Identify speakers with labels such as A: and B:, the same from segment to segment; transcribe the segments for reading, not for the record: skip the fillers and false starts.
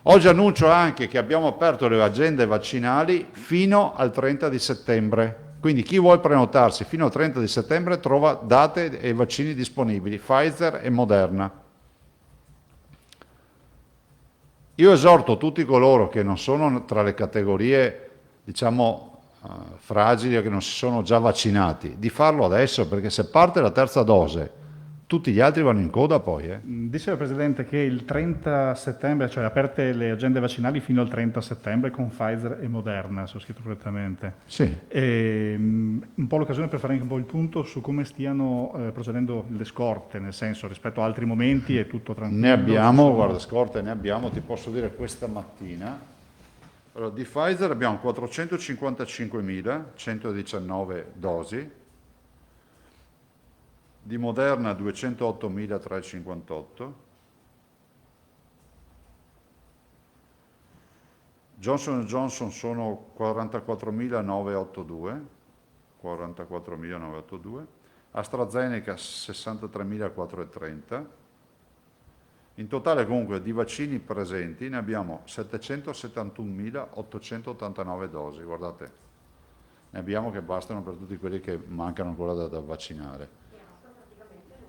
A: Oggi annuncio anche che abbiamo aperto le agende vaccinali fino al 30 di settembre. Quindi chi vuole prenotarsi fino al 30 di settembre trova date e vaccini disponibili, Pfizer e Moderna. Io esorto tutti coloro che non sono tra le categorie, diciamo, fragili o che non si sono già vaccinati, di farlo adesso, perché se parte la terza dose, tutti gli altri vanno in coda poi.
B: Diceva il Presidente che il 30 settembre, cioè aperte le agende vaccinali fino al 30 settembre con Pfizer e Moderna, se ho scritto correttamente.
A: Sì.
B: Un po' l'occasione per fare anche un po' il punto su come stiano procedendo le scorte, nel senso rispetto a altri momenti è tutto tranquillo.
A: Ne abbiamo,
B: sono...
A: guarda, scorte ne abbiamo, ti posso dire questa mattina. Allora, di Pfizer abbiamo 455.119 dosi, di Moderna 208.358, Johnson Johnson sono 44.982, AstraZeneca 63.430. In totale comunque di vaccini presenti ne abbiamo 771.889 dosi, guardate, ne abbiamo che bastano per tutti quelli che mancano ancora da vaccinare.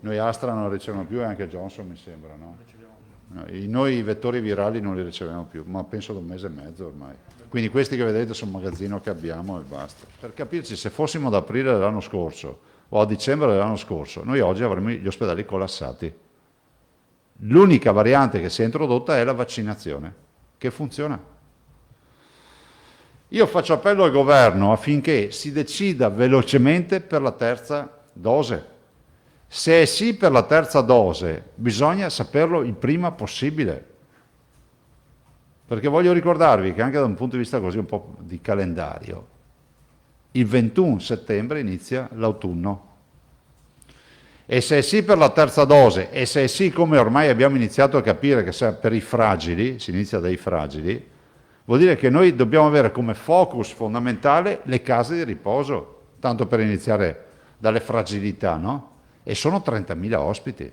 A: Noi Astra non riceviamo più e anche Johnson mi sembra, no? Noi i vettori virali non li riceviamo più, ma penso da un mese e mezzo ormai. Quindi questi che vedete sono un magazzino che abbiamo e basta. Per capirci, se fossimo ad aprile dell'anno scorso o a dicembre dell'anno scorso, noi oggi avremmo gli ospedali collassati. L'unica variante che si è introdotta è la vaccinazione, che funziona. Io faccio appello al governo affinché si decida velocemente per la terza dose. Se è sì per la terza dose, bisogna saperlo il prima possibile. Perché voglio ricordarvi che anche da un punto di vista così un po' di calendario, il 21 settembre inizia l'autunno. E se è sì per la terza dose, e se è sì come ormai abbiamo iniziato a capire che per i fragili, si inizia dai fragili, vuol dire che noi dobbiamo avere come focus fondamentale le case di riposo, tanto per iniziare dalle fragilità, no? E sono 30.000 ospiti.